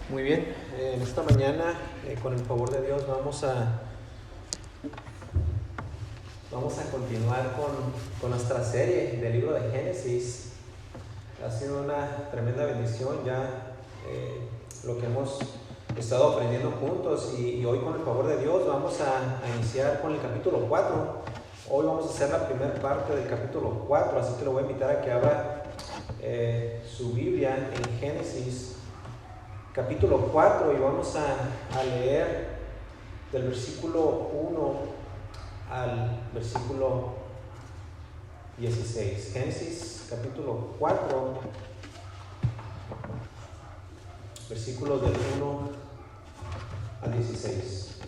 Muy bien, en esta mañana, con el favor de Dios, vamos a continuar con nuestra serie del libro de Génesis. Ha sido una tremenda bendición ya lo que hemos estado aprendiendo juntos y hoy, con el favor de Dios, vamos a iniciar con el capítulo 4. Hoy vamos a hacer la primera parte del capítulo 4, así que lo voy a invitar a que abra su Biblia en Génesis capítulo 4 y vamos a leer del versículo 1 al versículo 16. Génesis capítulo 4, versículos del 1 al 16.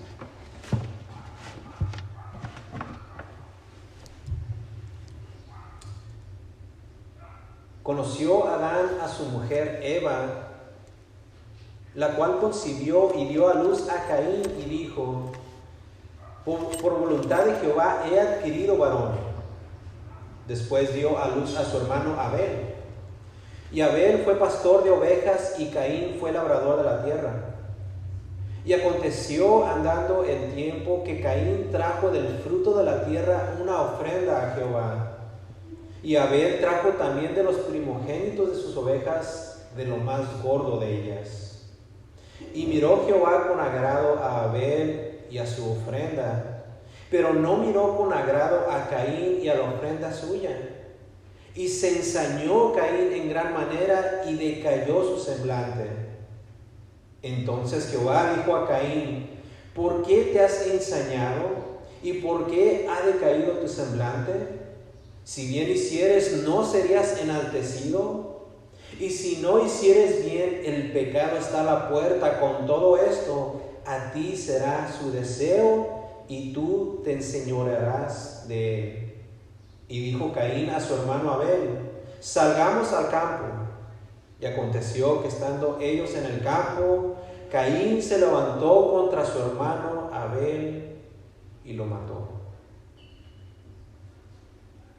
Conoció Adán a su mujer Eva, la cual concibió y dio a luz a Caín y dijo: por voluntad de Jehová he adquirido varón. Después dio a luz a su hermano Abel. Y Abel fue pastor de ovejas y Caín fue labrador de la tierra. Y aconteció, andando el tiempo, que Caín trajo del fruto de la tierra una ofrenda a Jehová. Y Abel trajo también de los primogénitos de sus ovejas, de lo más gordo de ellas. Y miró Jehová con agrado a Abel y a su ofrenda, pero no miró con agrado a Caín y a la ofrenda suya. Y se ensañó Caín en gran manera y decayó su semblante. Entonces Jehová dijo a Caín: ¿por qué te has ensañado? ¿Y por qué ha decaído tu semblante? Si bien hicieres, ¿no serías enaltecido? Y si no hicieres bien, el pecado está a la puerta. Con todo esto, a ti será su deseo y tú te enseñorearás de él. Y dijo Caín a su hermano Abel: salgamos al campo. Y aconteció que, estando ellos en el campo, Caín se levantó contra su hermano Abel y lo mató.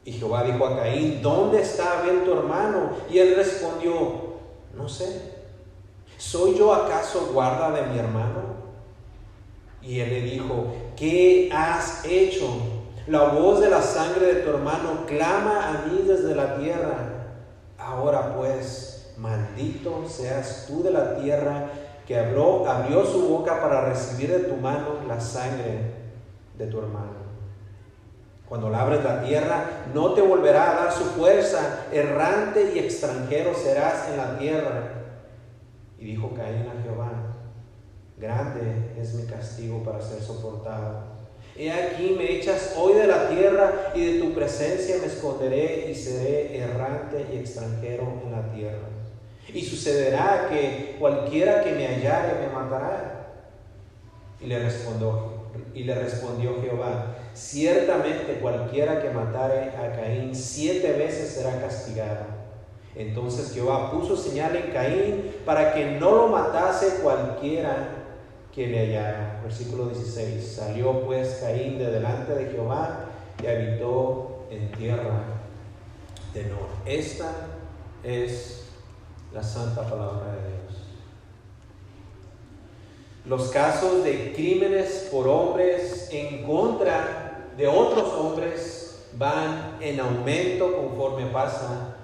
Y Jehová dijo a Caín: ¿dónde está Abel tu hermano? Y él respondió: no sé. ¿Soy yo acaso guarda de mi hermano? Y él le dijo: ¿qué has hecho? La voz de la sangre de tu hermano clama a mí desde la tierra. Ahora pues, maldito seas tú de la tierra, que abrió su boca para recibir de tu mano la sangre de tu hermano. Cuando labres la tierra, no te volverá a dar su fuerza. Errante y extranjero serás en la tierra. Y dijo Caín a Jehová: grande es mi castigo para ser soportado. He aquí, me echas hoy de la tierra, y de tu presencia me esconderé, y seré errante y extranjero en la tierra. Y sucederá que cualquiera que me hallare me matará. Y le respondió Jehová: ciertamente cualquiera que matare a Caín 7 veces será castigado. Entonces Jehová puso señal en Caín para que no lo matase cualquiera que le hallara. Versículo 16. Salió pues Caín de delante de Jehová y habitó en tierra de Nod. Esta es la santa palabra de Dios. Los casos de crímenes por hombres en contra de otros hombres van en aumento conforme pasa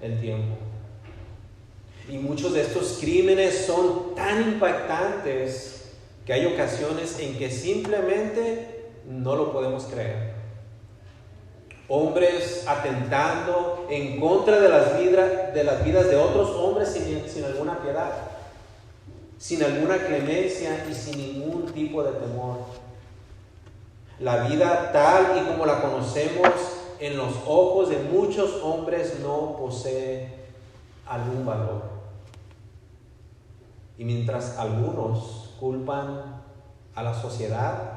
el tiempo. Y muchos de estos crímenes son tan impactantes que hay ocasiones en que simplemente no lo podemos creer. Hombres atentando en contra de las vidas de otros hombres sin alguna piedad, sin alguna clemencia y sin ningún tipo de temor. La vida tal y como la conocemos en los ojos de muchos hombres no posee algún valor. Y mientras algunos culpan a la sociedad,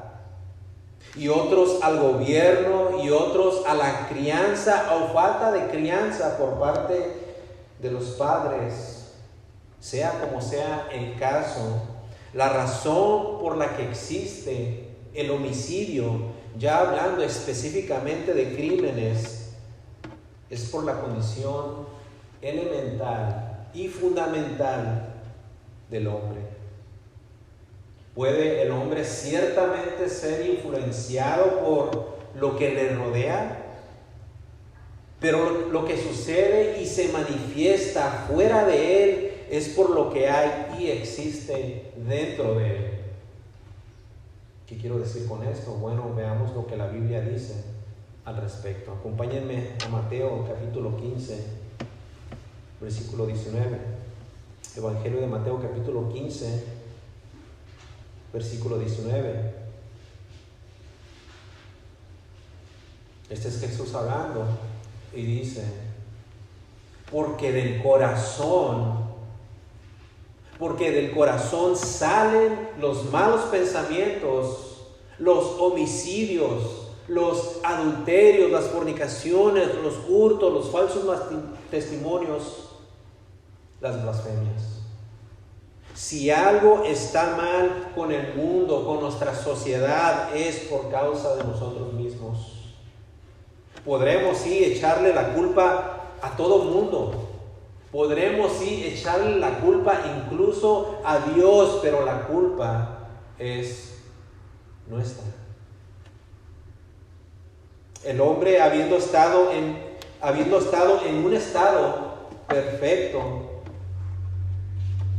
y otros al gobierno, y otros a la crianza o falta de crianza por parte de los padres, sea como sea el caso, la razón por la que existe el homicidio, ya hablando específicamente de crímenes, es por la condición elemental y fundamental del hombre. ¿Puede el hombre ciertamente ser influenciado por lo que le rodea? Pero lo que sucede y se manifiesta fuera de él es por lo que hay y existe dentro de él. ¿Qué quiero decir con esto? Bueno, veamos lo que la Biblia dice al respecto. Acompáñenme a Mateo capítulo 15, versículo 19. Evangelio de Mateo capítulo 15, versículo 19. Este es Jesús hablando y dice: porque del corazón salen los malos pensamientos, los homicidios, los adulterios, las fornicaciones, los hurtos, los falsos testimonios, las blasfemias. Si algo está mal con el mundo, con nuestra sociedad, es por causa de nosotros mismos. Podremos sí echarle la culpa a todo mundo. Podremos sí echarle la culpa incluso a Dios, pero la culpa es nuestra. El hombre, habiendo estado en un estado perfecto,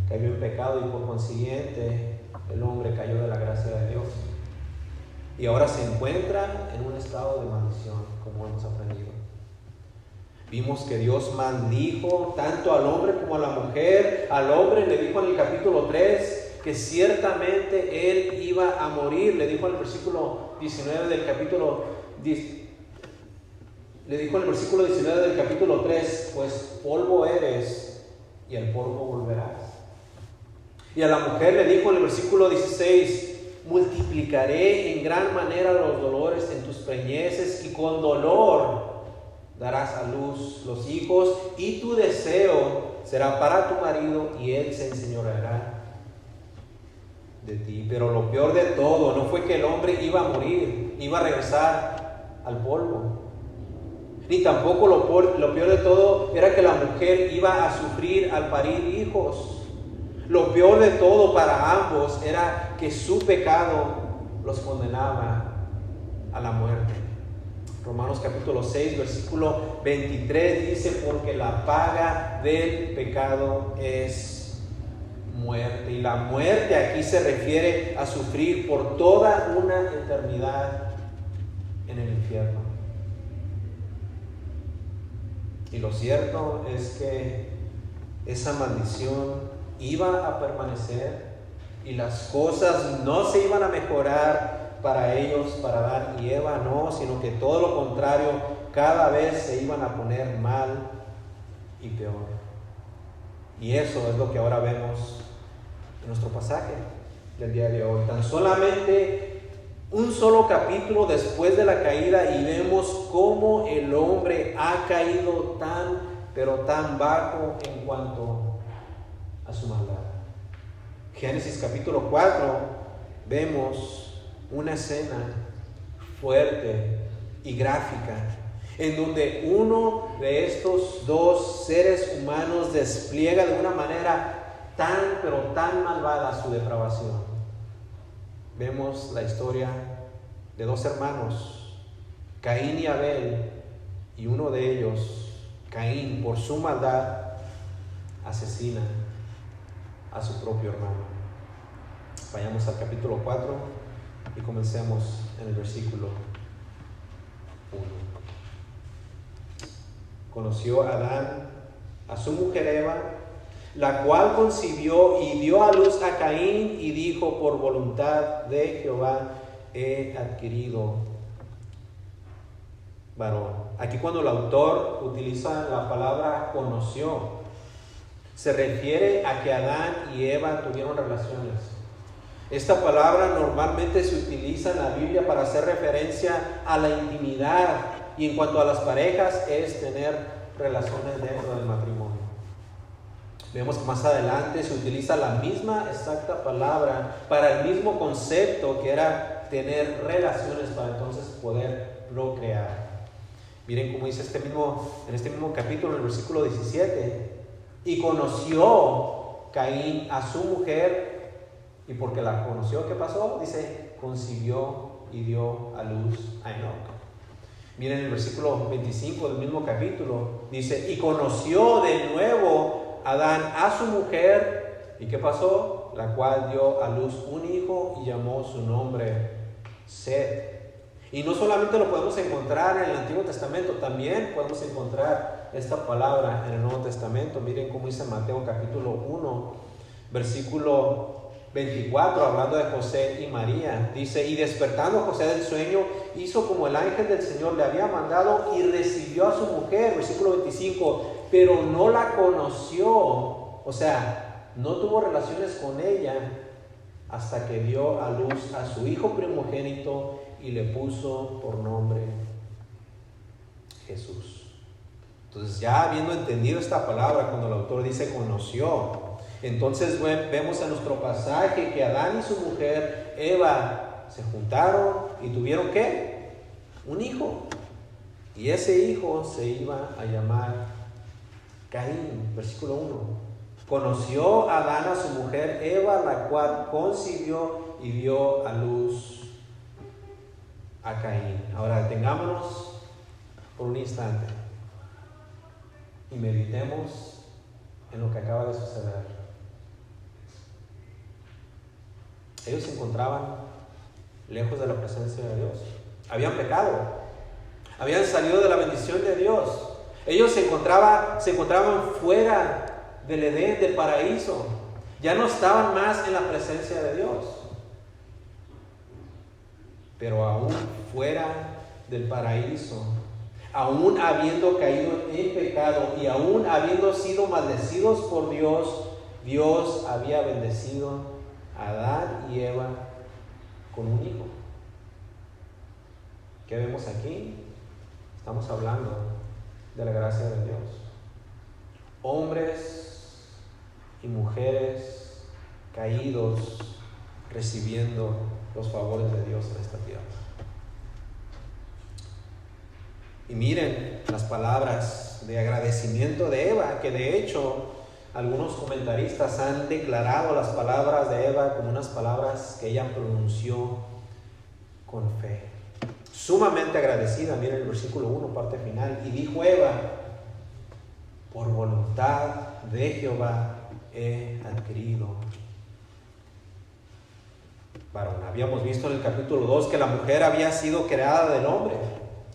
cayó en pecado y por consiguiente el hombre cayó de la gracia de Dios. Y ahora se encuentra en un estado de maldición, como hemos aprendido. Vimos que Dios maldijo tanto al hombre como a la mujer. Al hombre le dijo en el capítulo 3 que ciertamente él iba a morir. Le dijo en el versículo 19 del capítulo 3, pues polvo eres y al polvo volverás. Y a la mujer le dijo en el versículo 16: multiplicaré en gran manera los dolores en tus preñeces, y con dolor darás a luz los hijos, y tu deseo será para tu marido, y él se enseñoreará de ti. Pero lo peor de todo no fue que el hombre iba a morir, iba a regresar al polvo. Ni tampoco lo peor de todo era que la mujer iba a sufrir al parir hijos. Lo peor de todo para ambos era que su pecado los condenaba a la muerte. Romanos capítulo 6, versículo 23 dice: porque la paga del pecado es muerte. Y la muerte aquí se refiere a sufrir por toda una eternidad en el infierno. Y lo cierto es que esa maldición iba a permanecer y las cosas no se iban a mejorar para ellos, para Adán y Eva, no, sino que todo lo contrario, cada vez se iban a poner mal y peor. Y eso es lo que ahora vemos en nuestro pasaje del día de hoy. Tan solamente un solo capítulo después de la caída, y vemos cómo el hombre ha caído pero tan bajo en cuanto a su maldad. Génesis capítulo 4, vemos una escena fuerte y gráfica en donde uno de estos dos seres humanos despliega de una manera pero tan malvada su depravación. Vemos la historia de dos hermanos, Caín y Abel, y uno de ellos, Caín, por su maldad, asesina a su propio hermano. Vayamos al capítulo 4 y comencemos en el versículo 1. Conoció Adán a su mujer Eva, la cual concibió y dio a luz a Caín, y dijo: por voluntad de Jehová he adquirido varón. Aquí, cuando el autor utiliza la palabra conoció, se refiere a que Adán y Eva tuvieron relaciones. Esta palabra normalmente se utiliza en la Biblia para hacer referencia a la intimidad, y en cuanto a las parejas es tener relaciones dentro del matrimonio. Vemos que más adelante se utiliza la misma exacta palabra para el mismo concepto, que era tener relaciones para entonces poder procrear. Miren cómo dice en este mismo capítulo, en el versículo 17: y conoció Caín a su mujer, y porque la conoció, ¿qué pasó? Dice, concibió y dio a luz a Enoc. Miren el versículo 25 del mismo capítulo, dice, y conoció de nuevo Adán a su mujer, ¿y qué pasó? La cual dio a luz un hijo y llamó su nombre Set. Y no solamente lo podemos encontrar en el Antiguo Testamento, también podemos encontrar esta palabra en el Nuevo Testamento. Miren cómo dice Mateo capítulo 1, versículo 24, hablando de José y María. Dice, y despertando José del sueño, hizo como el ángel del Señor le había mandado y recibió a su mujer, versículo 25, pero no la conoció, o sea, no tuvo relaciones con ella hasta que dio a luz a su hijo primogénito y le puso por nombre Jesús. Entonces, ya habiendo entendido esta palabra, cuando el autor dice conoció, entonces vemos en nuestro pasaje que Adán y su mujer Eva se juntaron y tuvieron ¿qué? Un hijo. Y ese hijo se iba a llamar Caín, versículo 1. Conoció Adán a su mujer Eva, la cual concibió y dio a luz a Caín. Ahora detengámonos por un instante y meditemos en lo que acaba de suceder. Ellos se encontraban lejos de la presencia de Dios. Habían pecado. Habían salido de la bendición de Dios. Ellos se encontraban fuera del Edén, del paraíso. Ya no estaban más en la presencia de Dios. Pero aún fuera del paraíso, aún habiendo caído en pecado y aún habiendo sido maldecidos por Dios, Dios había bendecido a Adán y Eva con un hijo. ¿Qué vemos aquí? Estamos hablando de la gracia de Dios. Hombres y mujeres caídos recibiendo los favores de Dios en esta tierra. Y miren las palabras de agradecimiento de Eva, que de hecho algunos comentaristas han declarado las palabras de Eva como unas palabras que ella pronunció con fe. Sumamente agradecida, miren el versículo 1, parte final. Y dijo Eva, por voluntad de Jehová he adquirido varón. Habíamos visto en el capítulo 2 que la mujer había sido creada del hombre,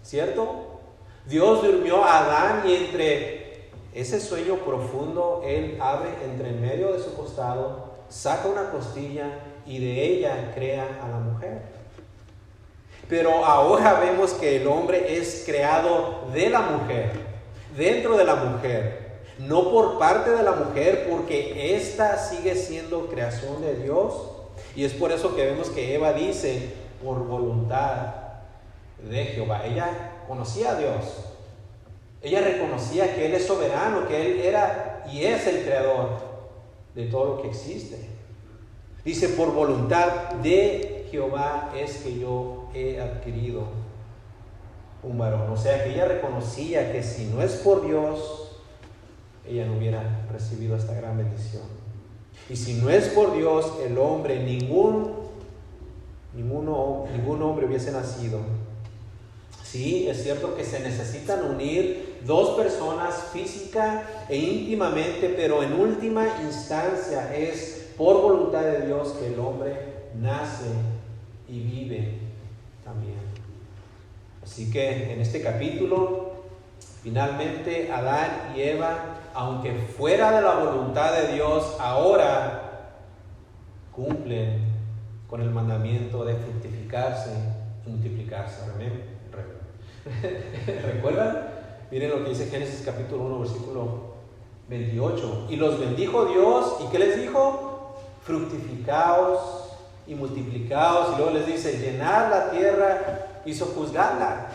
¿cierto? Dios durmió a Adán y entre ese sueño profundo, Él abre entre en medio de su costado, saca una costilla y de ella crea a la mujer. Pero ahora vemos que el hombre es creado de la mujer, dentro de la mujer, no por parte de la mujer, porque ésta sigue siendo creación de Dios. Y es por eso que vemos que Eva dice, por voluntad de Jehová. Ella conocía a Dios. Ella reconocía que Él es soberano, que Él era y es el creador de todo lo que existe. Dice, por voluntad de Jehová es que yo he adquirido un varón. O sea que ella reconocía que si no es por Dios, ella no hubiera recibido esta gran bendición. Y si no es por Dios, el hombre, ningún hombre hubiese nacido. Sí, es cierto que se necesitan unir dos personas física e íntimamente, pero en última instancia es por voluntad de Dios que el hombre nace y vive también. Así que en este capítulo, finalmente Adán y Eva, aunque fuera de la voluntad de Dios, ahora cumplen con el mandamiento de fructificarse y multiplicarse. ¿Recuerdan? Miren lo que dice Génesis capítulo 1, versículo 28. Y los bendijo Dios, ¿y qué les dijo? Fructificaos y multiplicaos. Y luego les dice, llenad la tierra y sojuzgadla.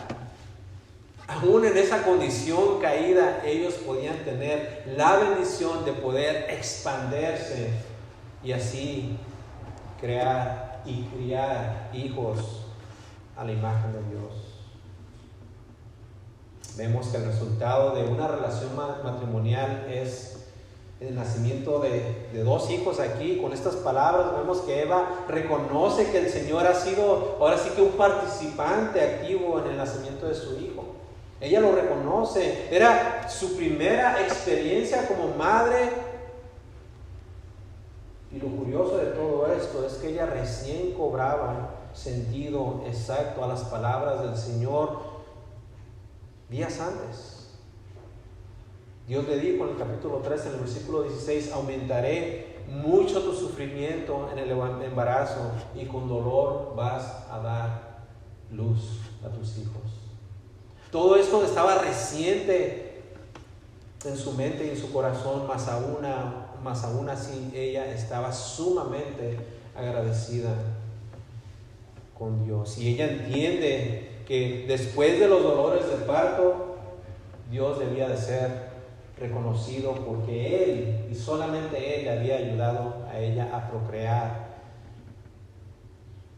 Aún en esa condición caída, ellos podían tener la bendición de poder expandirse y así crear y criar hijos a la imagen de Dios. Vemos que el resultado de una relación matrimonial es el nacimiento de dos hijos aquí. Con estas palabras vemos que Eva reconoce que el Señor ha sido ahora sí que un participante activo en el nacimiento de su hijo. Ella lo reconoce, era su primera experiencia como madre. Y lo curioso de todo esto es que ella recién cobraba sentido exacto a las palabras del Señor días antes. Dios le dijo en el capítulo 3, en el versículo 16, aumentaré mucho tu sufrimiento en el embarazo y con dolor vas a dar luz a tus hijos. Todo esto estaba reciente en su mente y en su corazón, más aún así ella estaba sumamente agradecida con Dios. Y ella entiende que después de los dolores del parto, Dios debía de ser reconocido porque Él y solamente Él le había ayudado a ella a procrear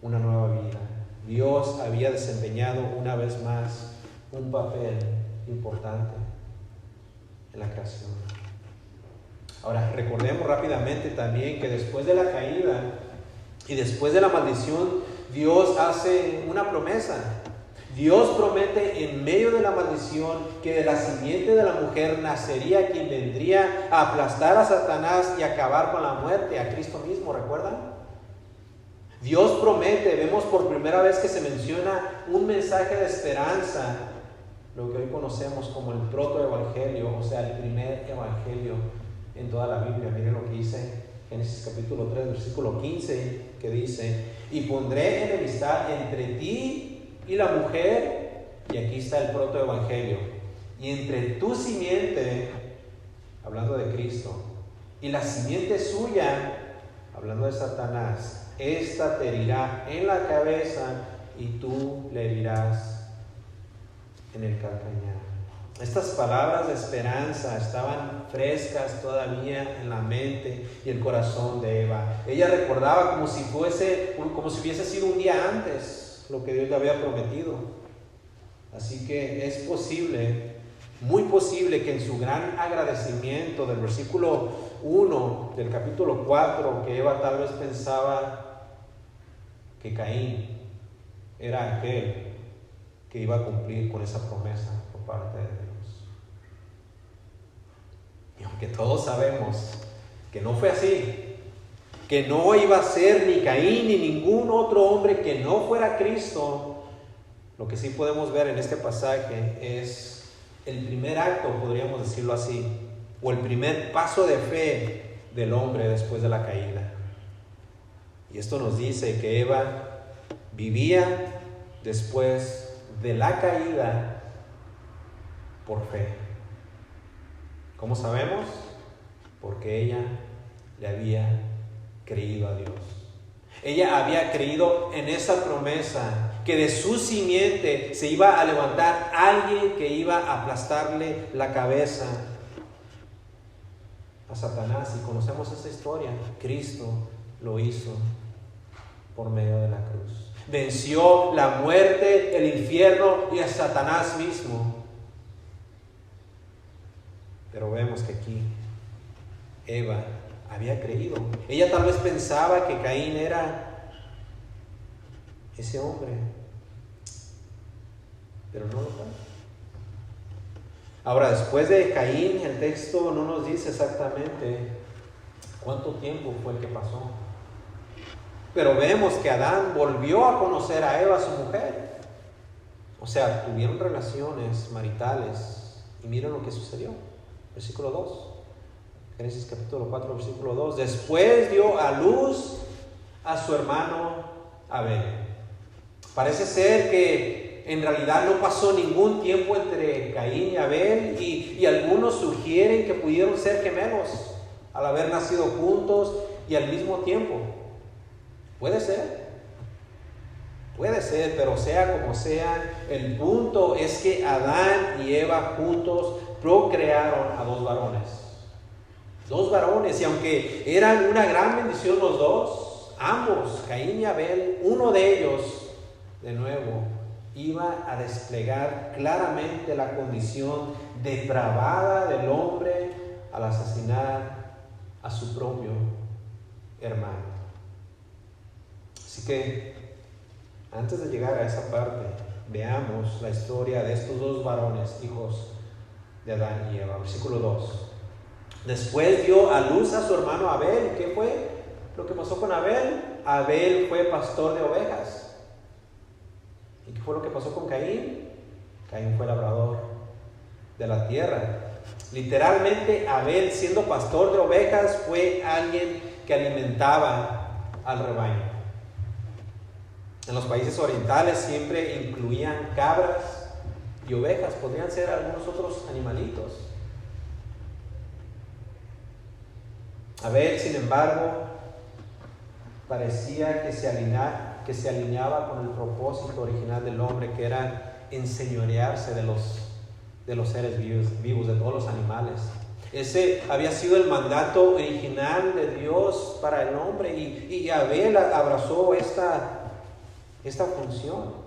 una nueva vida. Dios había desempeñado una vez más un papel importante en la creación. Ahora, recordemos rápidamente también que después de la caída y después de la maldición, Dios hace una promesa. Dios promete en medio de la maldición que de la simiente de la mujer nacería quien vendría a aplastar a Satanás y acabar con la muerte, a Cristo mismo, ¿recuerdan? Dios promete, vemos por primera vez que se menciona un mensaje de esperanza, lo que hoy conocemos como el protoevangelio, o sea, el primer evangelio en toda la Biblia. Miren lo que dice Génesis capítulo 3, versículo 15, que dice: y pondré enemistad entre ti y la mujer, y aquí está el protoevangelio, y entre tu simiente, hablando de Cristo, y la simiente suya, hablando de Satanás, esta te herirá en la cabeza y tú le herirás en el calcañar. Estas palabras de esperanza estaban frescas todavía en la mente y el corazón de Eva. Ella recordaba como si hubiese sido un día antes lo que Dios le había prometido. Así que es posible, muy posible, que en su gran agradecimiento del versículo 1 del capítulo 4, que Eva tal vez pensaba que Caín era aquel que iba a cumplir con esa promesa por parte de Dios. Y aunque todos sabemos que no fue así, que no iba a ser ni Caín ni ningún otro hombre que no fuera Cristo, lo que sí podemos ver en este pasaje es el primer acto, podríamos decirlo así, o el primer paso de fe del hombre después de la caída. Y esto nos dice que Eva vivía después de la caída por fe. ¿Cómo sabemos? Porque ella le había creído a Dios. Ella había creído en esa promesa, que de su simiente se iba a levantar alguien que iba a aplastarle la cabeza a Satanás. Y conocemos esa historia. Cristo lo hizo por medio de la cruz. Venció la muerte, el infierno y a Satanás mismo. Pero vemos que aquí Eva había creído. Ella tal vez pensaba que Caín era ese hombre, pero no lo fue. Ahora, después de Caín, el texto no nos dice exactamente cuánto tiempo fue el que pasó, pero vemos que Adán volvió a conocer a Eva, su mujer. O sea, tuvieron relaciones maritales, y miren lo que sucedió. Versículo 2, Génesis capítulo 4, versículo 2. Después dio a luz a su hermano Abel. Parece ser que en realidad no pasó ningún tiempo entre Caín y Abel, y algunos sugieren que pudieron ser gemelos al haber nacido juntos y al mismo tiempo. Puede ser, pero sea como sea, el punto es que Adán y Eva juntos procrearon a dos varones, y aunque eran una gran bendición los dos, ambos, Caín y Abel, uno de ellos, de nuevo, iba a desplegar claramente la condición depravada del hombre al asesinar a su propio hermano. Así que, antes de llegar a esa parte, veamos la historia de estos dos varones, hijos de Adán y Eva. Versículo 2. Después dio a luz a su hermano Abel. ¿Qué fue lo que pasó con Abel? Abel fue pastor de ovejas. ¿Y qué fue lo que pasó con Caín? Caín fue labrador de la tierra. Literalmente, Abel, siendo pastor de ovejas, fue alguien que alimentaba al rebaño. En los países orientales siempre incluían cabras y ovejas, podrían ser algunos otros animalitos. Abel, sin embargo, parecía que se alineaba con el propósito original del hombre, que era enseñorearse de los seres vivos, de todos los animales. Ese había sido el mandato original de Dios para el hombre, y Abel abrazó esta función.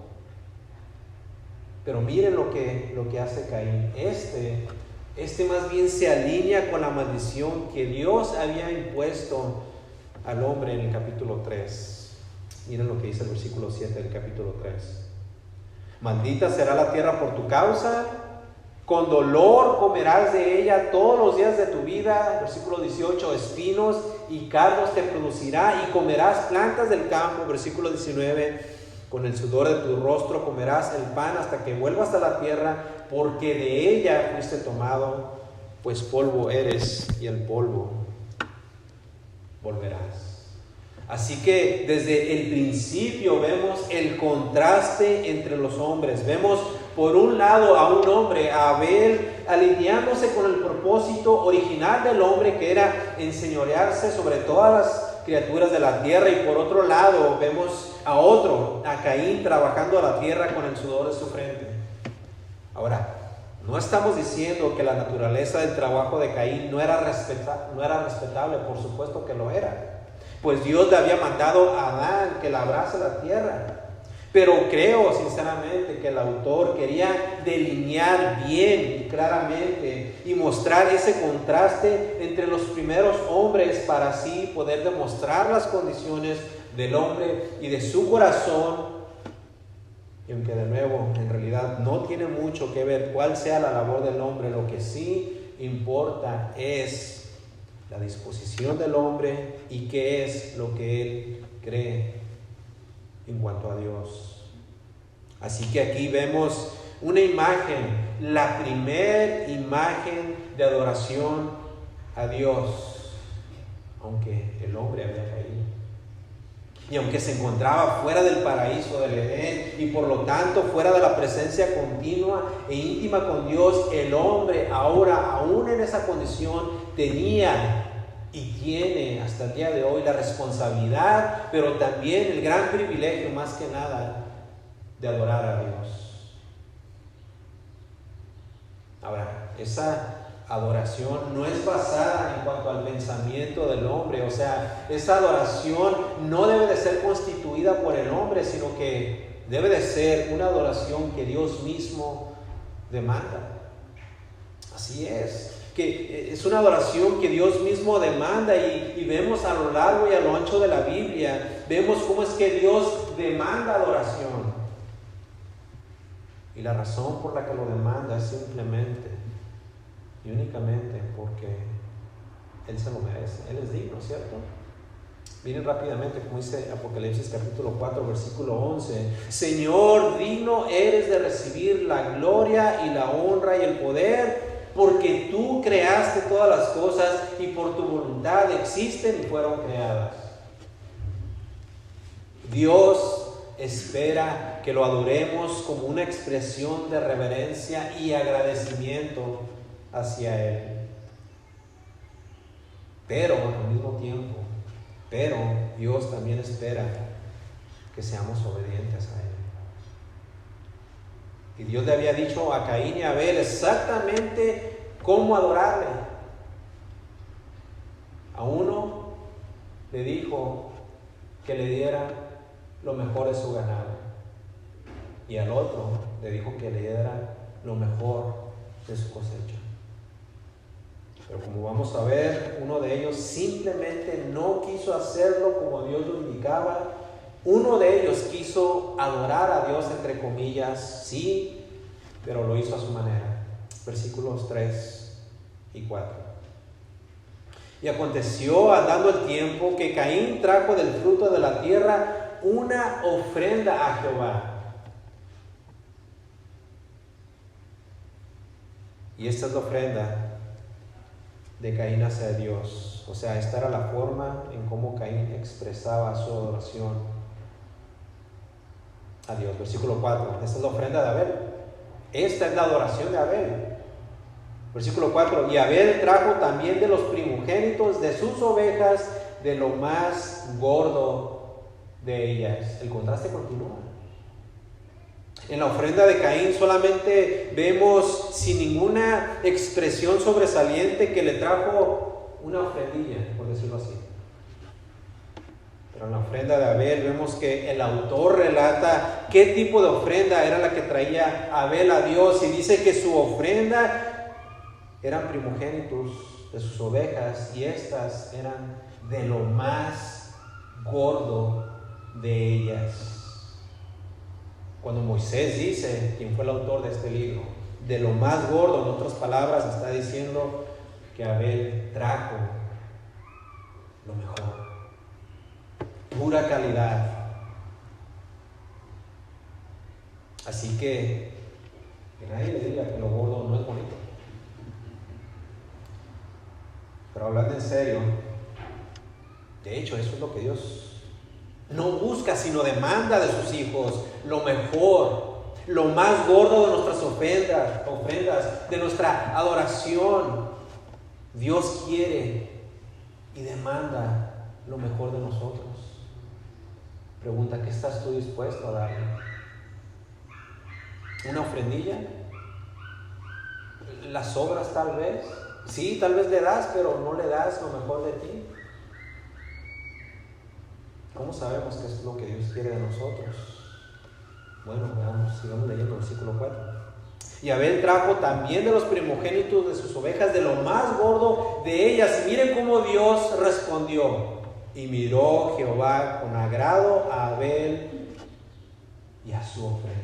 Pero miren lo que hace Caín. Este más bien se alinea con la maldición que Dios había impuesto al hombre en el capítulo 3. Miren lo que dice el versículo 7 del capítulo 3. Maldita será la tierra por tu causa, con dolor comerás de ella todos los días de tu vida. Versículo 18, espinos y cardos te producirá y comerás plantas del campo. Versículo 19, con el sudor de tu rostro comerás el pan hasta que vuelvas a la tierra, porque de ella fuiste tomado, pues polvo eres y el polvo volverás. Así que desde el principio vemos el contraste entre los hombres. Vemos por un lado a un hombre, a Abel, alineándose con el propósito original del hombre, que era enseñorearse sobre todas las criaturas de la tierra, y por otro lado vemos a otro, a Caín, trabajando a la tierra con el sudor de su frente. Ahora, no estamos diciendo que la naturaleza del trabajo de Caín no era respetable, por supuesto que lo era, pues Dios le había mandado a Adán que labrase la tierra. Pero creo sinceramente que el autor quería delinear bien y claramente y mostrar ese contraste entre los primeros hombres, para así poder demostrar las condiciones del hombre y de su corazón. Y aunque de nuevo en realidad no tiene mucho que ver cuál sea la labor del hombre, lo que sí importa es la disposición del hombre y qué es lo que él cree en cuanto a Dios. Así que aquí vemos una imagen, la primer imagen de adoración a Dios, aunque el hombre había caído. Y aunque se encontraba fuera del paraíso del Edén y por lo tanto fuera de la presencia continua e íntima con Dios, el hombre ahora, aún en esa condición, tenía y tiene hasta el día de hoy la responsabilidad, pero también el gran privilegio, más que nada, de adorar a Dios. Ahora, esa adoración no es basada en cuanto al pensamiento del hombre, o sea, esa adoración no debe de ser constituida por el hombre, sino que debe de ser una adoración que Dios mismo demanda. Así es, que es una adoración que Dios mismo demanda, y vemos a lo largo y a lo ancho de la Biblia, vemos cómo es que Dios demanda adoración. Y la razón por la que lo demanda es simplemente y únicamente porque Él se lo merece. Él es digno, ¿cierto? Miren rápidamente como dice Apocalipsis capítulo 4 versículo 11. Señor, digno eres de recibir la gloria y la honra y el poder, porque tú creaste todas las cosas y por tu voluntad existen y fueron creadas. Dios espera que lo adoremos como una expresión de reverencia y agradecimiento hacia Él. Pero al mismo tiempo, Dios también espera que seamos obedientes a Él. Y Dios le había dicho a Caín y a Abel exactamente cómo adorarle. A uno le dijo que le diera lo mejor de su ganado, y al otro le dijo que le diera lo mejor de su cosecha. Pero como vamos a ver, uno de ellos simplemente no quiso hacerlo como Dios lo indicaba. Uno de ellos quiso adorar a Dios, entre comillas, sí, pero lo hizo a su manera. Versículos 3 y 4. Y aconteció, andando el tiempo, que Caín trajo del fruto de la tierra una ofrenda a Jehová. Y esta es la ofrenda de Caín hacia Dios. O sea, esta era la forma en cómo Caín expresaba su adoración a Dios. Versículo 4. Esta es la ofrenda de Abel. Esta es la adoración de Abel. Versículo 4. Y Abel trajo también de los primogénitos de sus ovejas, de lo más gordo de ellas. El contraste continúa. En la ofrenda de Caín solamente vemos, sin ninguna expresión sobresaliente, que le trajo una ofrendilla, por decirlo así. Pero en la ofrenda de Abel vemos que el autor relata qué tipo de ofrenda era la que traía Abel a Dios, y dice que su ofrenda eran primogénitos de sus ovejas, y estas eran de lo más gordo de ellas. Cuando Moisés dice, quien fue el autor de este libro, de lo más gordo, en otras palabras, está diciendo que Abel trajo lo mejor, pura calidad. Así que nadie le diga que lo gordo no es bonito. Pero hablando en serio, de hecho, eso es lo que Dios no busca, sino demanda de sus hijos: lo mejor, lo más gordo de nuestras ofrendas, de nuestra adoración. Dios quiere y demanda lo mejor de nosotros. Pregunta: ¿qué estás tú dispuesto a darle? ¿Una ofrendilla? ¿Las sobras tal vez? Sí, tal vez le das, pero no le das lo mejor de ti. ¿Cómo sabemos qué es lo que Dios quiere de nosotros? Bueno, veamos, sigamos leyendo el versículo 4. Y Abel trajo también de los primogénitos de sus ovejas, de lo más gordo de ellas. Y miren cómo Dios respondió. Y miró Jehová con agrado a Abel y a su ofrenda.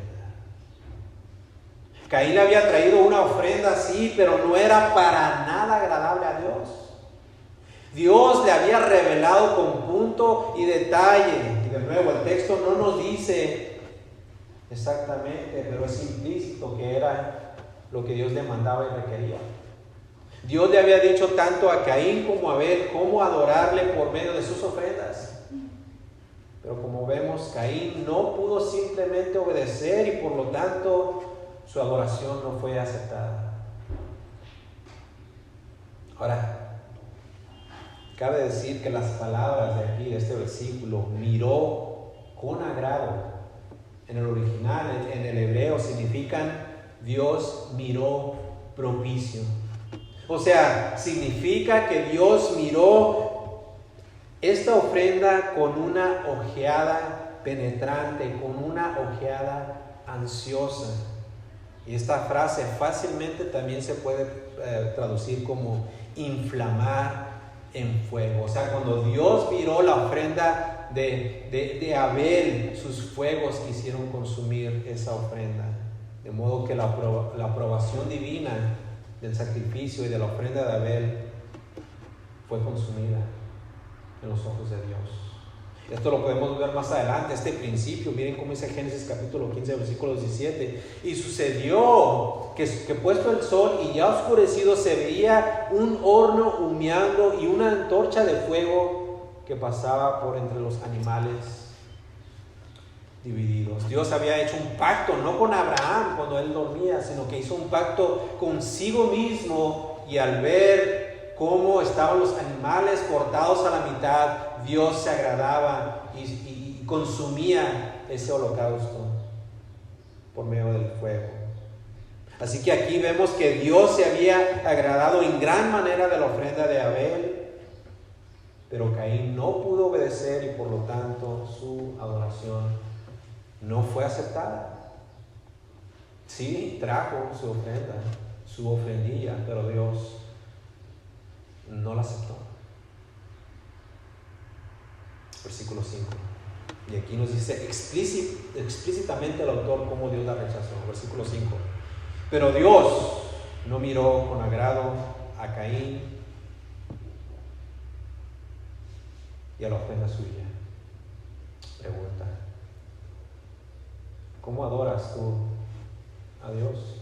Caín le había traído una ofrenda, sí, pero no era para nada agradable a Dios. Dios le había revelado con punto y detalle. Y de nuevo, el texto no nos dice exactamente, pero es implícito que era lo que Dios demandaba y requería. Dios le había dicho tanto a Caín como a Abel cómo adorarle por medio de sus ofrendas. Pero como vemos, Caín no pudo simplemente obedecer, y por lo tanto su adoración no fue aceptada. Ahora, cabe decir que las palabras de aquí, de este versículo, miró con agrado, en el original, en el hebreo, significan Dios miró propicio. O sea, significa que Dios miró esta ofrenda con una ojeada penetrante, con una ojeada ansiosa. Y esta frase fácilmente también se puede traducir como inflamar en fuego. O sea, cuando Dios miró la ofrenda de Abel, sus fuegos quisieron consumir esa ofrenda. De modo que la aprobación divina del sacrificio y de la ofrenda de Abel fue consumida en los ojos de Dios. Esto lo podemos ver más adelante, este principio. Miren cómo dice Génesis capítulo 15, versículo 17. Y sucedió que puesto el sol y ya oscurecido, se veía un horno humeando y una antorcha de fuego que pasaba por entre los animales divididos. Dios había hecho un pacto, no con Abraham cuando él dormía, sino que hizo un pacto consigo mismo, y al ver cómo estaban los animales cortados a la mitad, Dios se agradaba y consumía ese holocausto por medio del fuego. Así que aquí vemos que Dios se había agradado en gran manera de la ofrenda de Abel, pero Caín no pudo obedecer, y por lo tanto su adoración no fue aceptada. Sí, trajo su ofrenda, su ofrendilla, pero Dios no la aceptó. Versículo 5. Y aquí nos dice explícitamente el autor cómo Dios la rechazó. Versículo 5. Pero Dios no miró con agrado a Caín y a la ofrenda suya. Pregunta: ¿cómo adoras tú a Dios?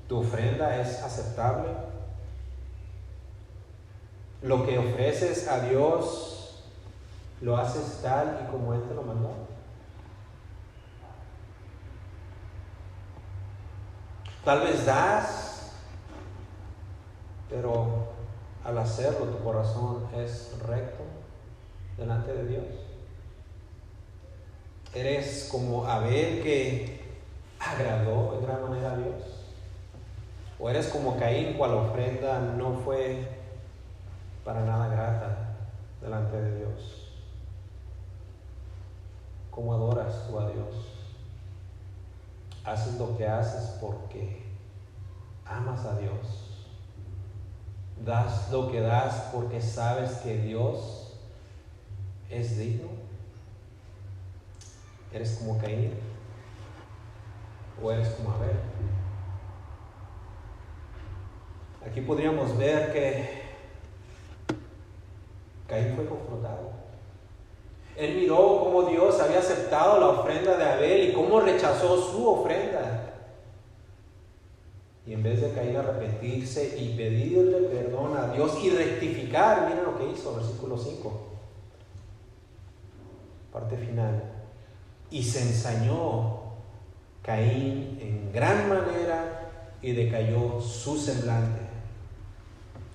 ¿Tu ofrenda es aceptable? ¿Lo que ofreces a Dios lo haces tal y como Él te lo mandó? Tal vez das, pero al hacerlo tu corazón es recto delante de Dios. ¿Eres como Abel que agradó en gran manera a Dios? ¿O eres como Caín, cual ofrenda no fue para nada grata delante de Dios? ¿Cómo adoras tú a Dios? ¿Haces lo que haces porque amas a Dios? ¿Das lo que das porque sabes que Dios es digno? ¿Eres como Caín? ¿O eres como Abel? Aquí podríamos ver que Caín fue confrontado. Él miró cómo Dios había aceptado la ofrenda de Abel y cómo rechazó su ofrenda. Y en vez de Caín arrepentirse y pedirle perdón a Dios y rectificar, miren lo que hizo, versículo 5. Parte final. Y se ensañó Caín en gran manera y decayó su semblante.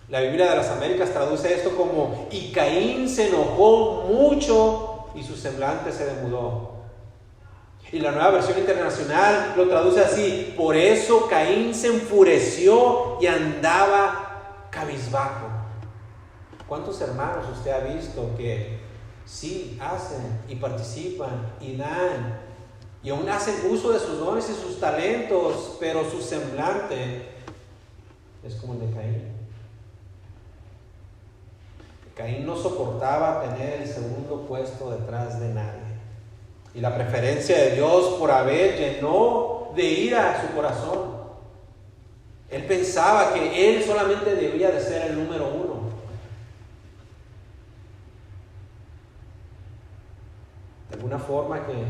La Biblia de las Américas traduce esto como: y Caín se enojó mucho y su semblante se demudó. Y la Nueva Versión Internacional lo traduce así: por eso Caín se enfureció y andaba cabizbajo. ¿Cuántos hermanos usted ha visto que sí hacen y participan y dan y aún hacen uso de sus dones y sus talentos, pero su semblante es como el de Caín? Caín no soportaba tener el segundo puesto detrás de nadie. Y la preferencia de Dios por Abel llenó de ira su corazón. Él pensaba que él solamente debía de ser el número uno. De alguna forma que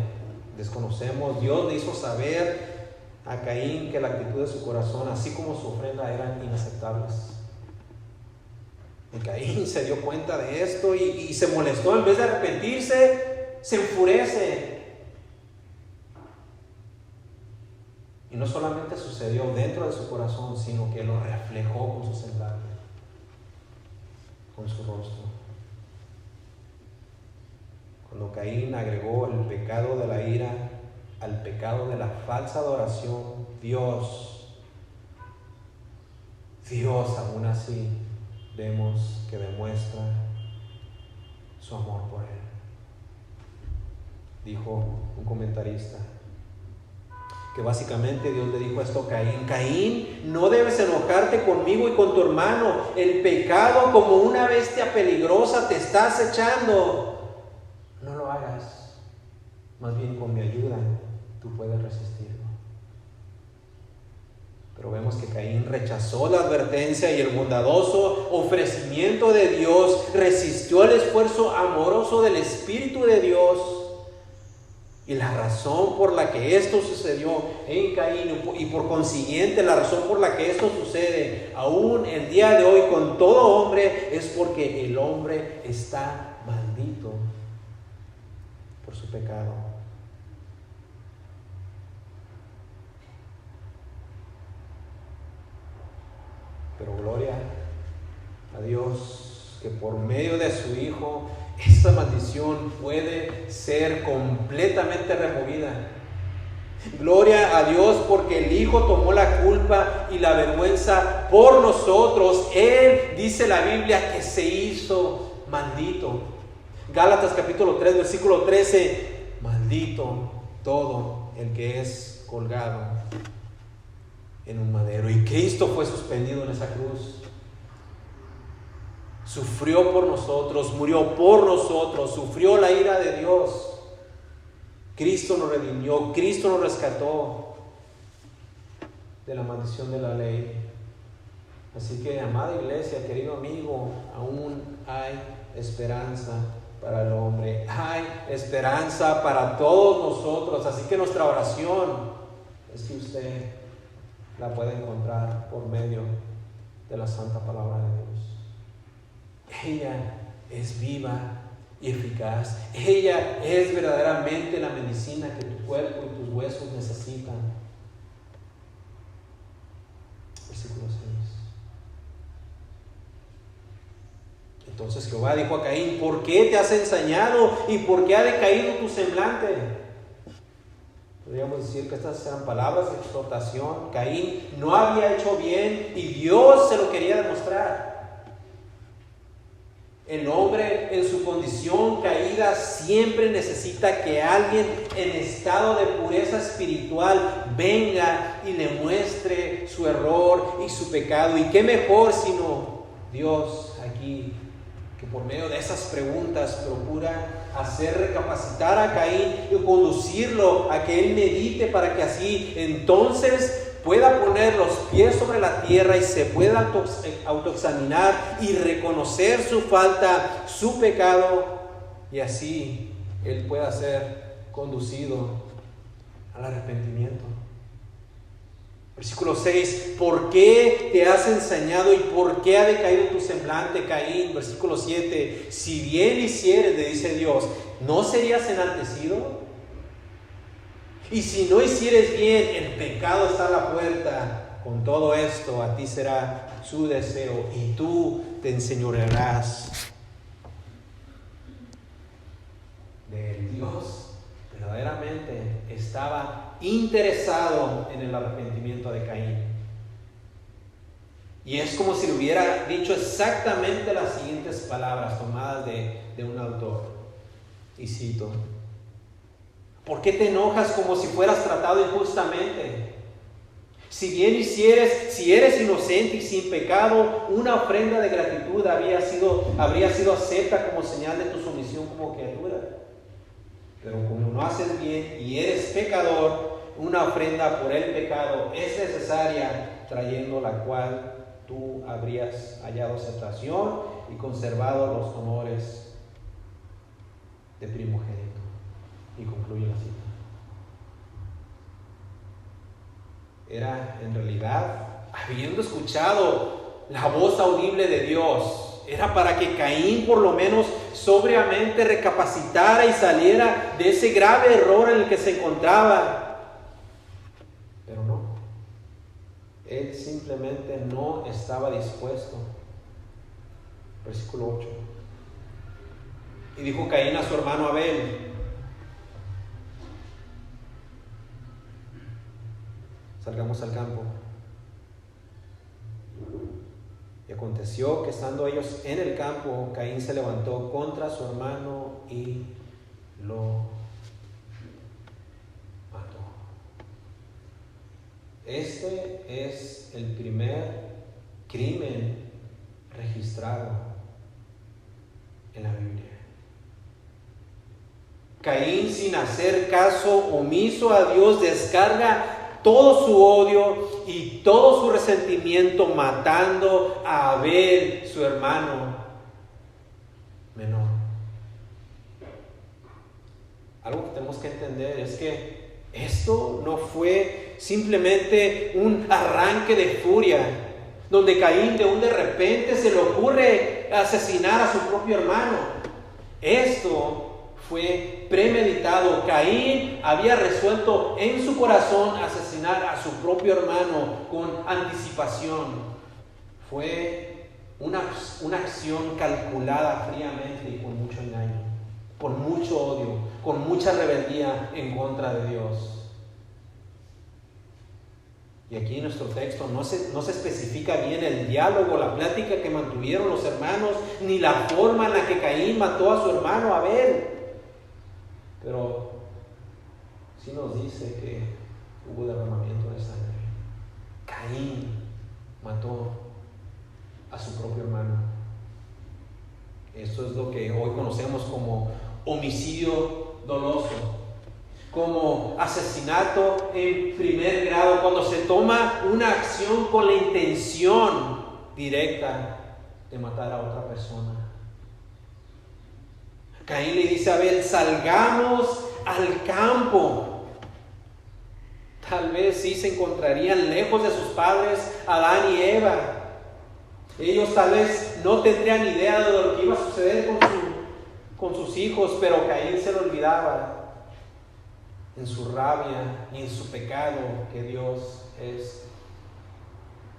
desconocemos, Dios le hizo saber a Caín que la actitud de su corazón, así como su ofrenda, eran inaceptables. Y Caín se dio cuenta de esto y se molestó. En vez de arrepentirse, se enfurece. Y no solamente sucedió dentro de su corazón, sino que lo reflejó con su semblante, con su rostro. Cuando Caín agregó el pecado de la ira al pecado de la falsa adoración, Dios aún así vemos que demuestra su amor por él. Dijo un comentarista que básicamente Dios le dijo esto a Caín: Caín, no debes enojarte conmigo y con tu hermano. El pecado, como una bestia peligrosa, te está acechando. No lo hagas. Más bien, con mi ayuda tú puedes resistirlo. Pero vemos que Caín rechazó la advertencia y el bondadoso ofrecimiento de Dios, resistió el esfuerzo amoroso del Espíritu de Dios. Y la razón por la que esto sucedió en Caín, y por consiguiente la razón por la que esto sucede aún el día de hoy con todo hombre, es porque el hombre está maldito por su pecado. Pero gloria a Dios que por medio de su Hijo esta maldición puede ser completamente removida. Gloria a Dios porque el Hijo tomó la culpa y la vergüenza por nosotros. Él, dice la Biblia, que se hizo maldito. Gálatas capítulo 3, versículo 13: maldito todo el que es colgado en un madero. Y Cristo fue suspendido en esa cruz. Sufrió por nosotros, murió por nosotros, sufrió la ira de Dios. Cristo nos redimió, Cristo nos rescató de la maldición de la ley. Así que, amada iglesia, querido amigo, aún hay esperanza para el hombre. Hay esperanza para todos nosotros. Así que nuestra oración es que usted la pueda encontrar por medio de la santa palabra de Dios. Ella es viva y eficaz. Ella es verdaderamente la medicina que tu cuerpo y tus huesos necesitan. Versículo 6. Entonces Jehová dijo a Caín: ¿por qué te has ensañado y por qué ha decaído tu semblante? Podríamos decir que estas eran palabras de exhortación. Caín no había hecho bien y Dios se lo quería demostrar. El hombre en su condición caída siempre necesita que alguien en estado de pureza espiritual venga y le muestre su error y su pecado. Y qué mejor sino Dios aquí, que por medio de esas preguntas procura hacer recapacitar a Caín y conducirlo a que él medite, para que así entonces pueda poner los pies sobre la tierra y se pueda autoexaminar y reconocer su falta, su pecado, y así él pueda ser conducido al arrepentimiento. Versículo 6: ¿por qué te has ensañado y por qué ha decaído tu semblante, Caín? Versículo 7: si bien hicieres, le dice Dios, ¿no serías enaltecido? Y si no hicieres bien, el pecado está a la puerta. Con todo esto, a ti será su deseo y tú te enseñorearás de él. Dios verdaderamente estaba interesado en el arrepentimiento de Caín. Y es como si le hubiera dicho exactamente las siguientes palabras tomadas de un autor. Y cito: ¿por qué te enojas como si fueras tratado injustamente? Si bien hicieres, si eres inocente y sin pecado, una ofrenda de gratitud habría sido acepta como señal de tu sumisión como criatura. Pero como no haces bien y eres pecador, una ofrenda por el pecado es necesaria, trayendo la cual tú habrías hallado aceptación y conservado los honores de primogénito. Y concluye la cita. Era en realidad, habiendo escuchado la voz audible de Dios, era para que Caín por lo menos sobriamente recapacitara y saliera de ese grave error en el que se encontraba. Pero no. Él simplemente no estaba dispuesto. Versículo 8. Y dijo Caín a su hermano Abel: salgamos al campo. Y aconteció que estando ellos en el campo, Caín se levantó contra su hermano y lo mató. Este es el primer crimen registrado en la Biblia. Caín, sin hacer caso omiso a Dios, descarga todo su odio y todo su resentimiento matando a Abel, su hermano menor. Algo que tenemos que entender es que esto no fue simplemente un arranque de furia, donde Caín de repente se le ocurre asesinar a su propio hermano. Esto fue premeditado. Caín había resuelto en su corazón asesinar a su propio hermano con anticipación. Fue una acción calculada fríamente y con mucho engaño, con mucho odio, con mucha rebeldía en contra de Dios. Y aquí en nuestro texto no se especifica bien el diálogo, la plática que mantuvieron los hermanos, ni la forma en la que Caín mató a su hermano Abel. Pero sí nos dice que hubo derramamiento de sangre. Caín mató a su propio hermano. Esto es lo que hoy conocemos como homicidio doloso, como asesinato en primer grado, cuando se toma una acción con la intención directa de matar a otra persona. Caín le dice a Abel: salgamos al campo. Tal vez sí se encontrarían lejos de sus padres Adán y Eva. Ellos tal vez no tendrían idea de lo que iba a suceder con sus hijos, pero Caín se lo olvidaba en su rabia y en su pecado, que Dios es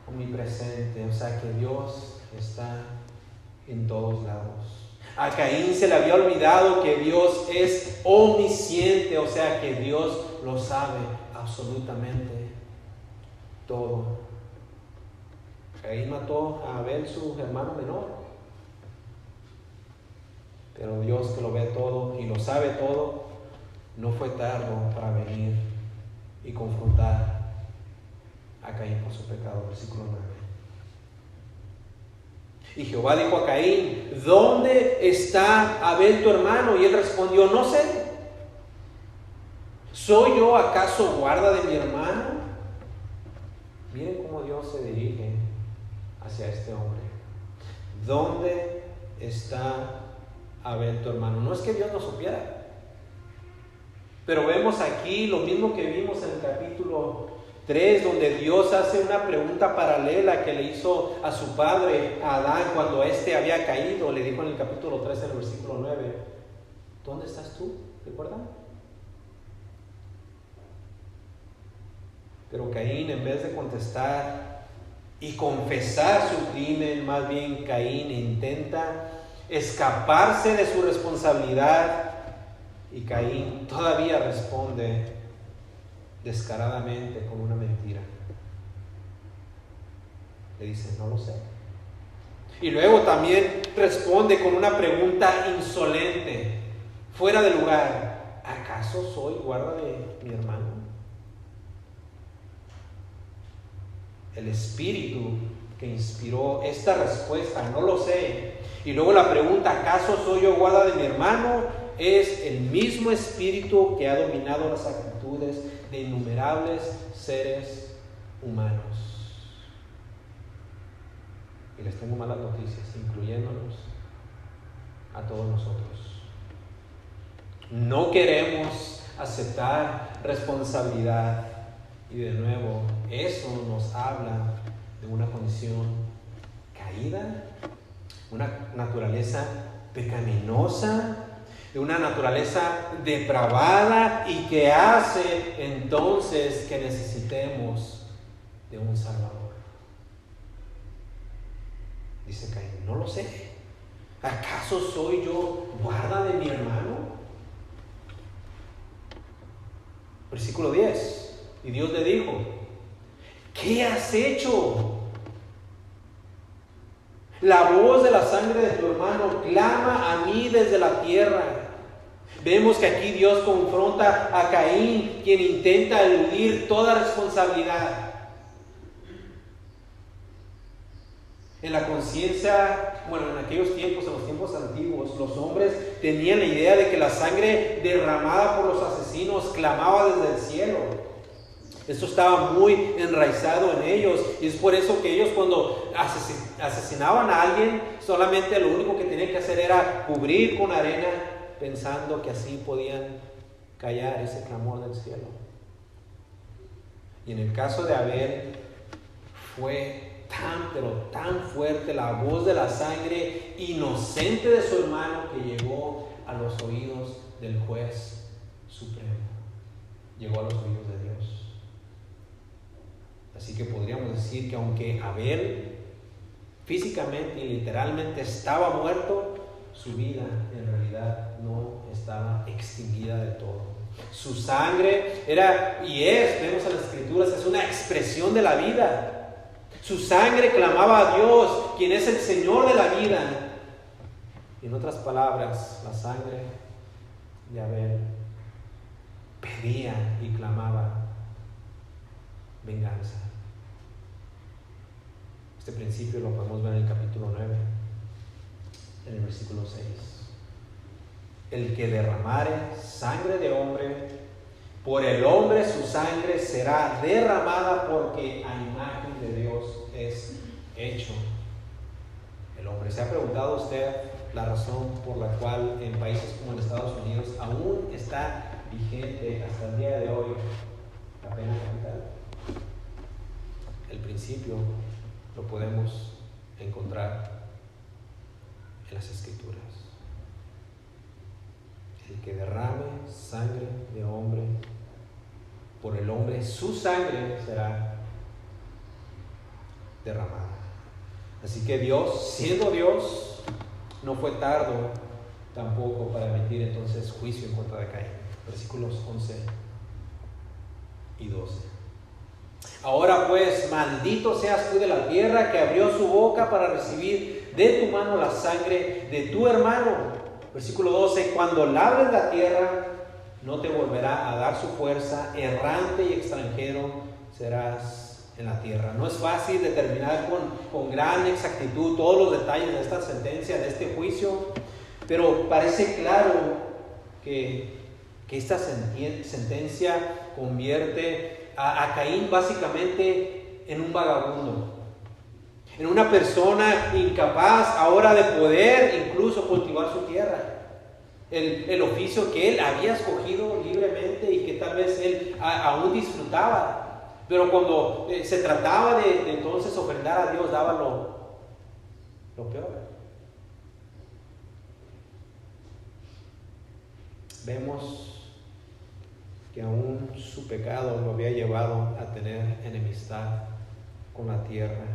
omnipresente, o sea que Dios está en todos lados. A Caín se le había olvidado que Dios es omnisciente, o sea que Dios lo sabe absolutamente todo. Caín mató a Abel, su hermano menor, pero Dios, que lo ve todo y lo sabe todo, no fue tardo para venir y confrontar a Caín por su pecado. Versículo 9. Y Jehová dijo a Caín: ¿dónde está Abel tu hermano? Y él respondió: no sé. ¿Soy yo acaso guarda de mi hermano? Miren cómo Dios se dirige hacia este hombre. ¿Dónde está Abel tu hermano? No es que Dios no supiera, pero vemos aquí lo mismo que vimos en el capítulo 3, donde Dios hace una pregunta paralela que le hizo a su padre, a Adán, cuando éste había caído. Le dijo en el capítulo 3, en el versículo 9: ¿dónde estás tú? ¿Recuerdan? Pero Caín, en vez de contestar y confesar su crimen, más bien Caín intenta escaparse de su responsabilidad, y Caín todavía responde descaradamente con una mentira. Le dice: no lo sé. Y luego también responde con una pregunta insolente, fuera de lugar: ¿acaso soy guarda de mi hermano? El espíritu que inspiró esta respuesta: no lo sé. Y luego la pregunta: ¿acaso soy yo guarda de mi hermano? Es el mismo espíritu que ha dominado las actitudes de innumerables seres humanos. Y les tengo malas noticias, incluyéndonos a todos nosotros. No queremos aceptar responsabilidad. Y de nuevo, eso nos habla de una condición caída, una naturaleza pecaminosa, de una naturaleza depravada, y que hace entonces que necesitemos de un Salvador. Dice Caín: no lo sé. ¿Acaso soy yo guarda de mi hermano? Versículo 10. Y Dios le dijo: ¿qué has hecho? La voz de la sangre de tu hermano clama a mí desde la tierra. Vemos que aquí Dios confronta a Caín, quien intenta eludir toda responsabilidad. En la conciencia, en aquellos tiempos, en los tiempos antiguos, los hombres tenían la idea de que la sangre derramada por los asesinos clamaba desde el cielo. Esto estaba muy enraizado en ellos, y es por eso que ellos, cuando asesinaban a alguien, solamente lo único que tenían que hacer era cubrir con arena, pensando que así podían callar ese clamor del cielo. Y en el caso de Abel, fue tan fuerte la voz de la sangre inocente de su hermano, que llegó a los oídos del juez supremo, llegó a los oídos de Dios. Así que podríamos decir que aunque Abel físicamente y literalmente estaba muerto, su vida en realidad no estaba extinguida del todo. Su sangre era, y es, vemos en las Escrituras, es una expresión de la vida. Su sangre clamaba a Dios, quien es el Señor de la vida. Y en otras palabras, la sangre de Abel pedía y clamaba venganza. Este principio lo podemos ver en el capítulo 9, en el versículo 6. El que derramare sangre de hombre, por el hombre su sangre será derramada, porque a imagen de Dios es hecho el hombre. ¿Se ha preguntado usted la razón por la cual en países como en Estados Unidos aún está vigente hasta el día de hoy la pena capital? El principio lo podemos encontrar en las Escrituras. El que derrame sangre de hombre, por el hombre su sangre será derramada. Así que Dios, siendo Dios, no fue tardo tampoco para emitir entonces juicio en contra de Caín. Versículos 11 y 12. Ahora pues, maldito seas tú de la tierra, que abrió su boca para recibir de tu mano la sangre de tu hermano. Versículo 12. Cuando labres la tierra, no te volverá a dar su fuerza, errante y extranjero serás en la tierra. No es fácil determinar con gran exactitud todos los detalles de esta sentencia, de este juicio, pero parece claro que esta sentencia convierte a Caín básicamente en un vagabundo, en una persona incapaz ahora de poder incluso cultivar su tierra. El oficio que él había escogido libremente y que tal vez él aún disfrutaba. Pero cuando se trataba de entonces ofrendar a Dios, daba lo peor. Vemos que aún su pecado lo había llevado a tener enemistad con la tierra.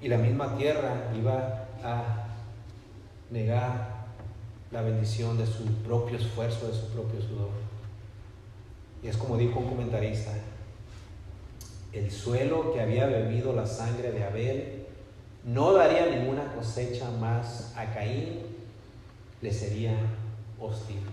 Y la misma tierra iba a negar la bendición de su propio esfuerzo, de su propio sudor. Y es como dijo un comentarista: el suelo que había bebido la sangre de Abel no daría ninguna cosecha más a Caín, le sería hostil.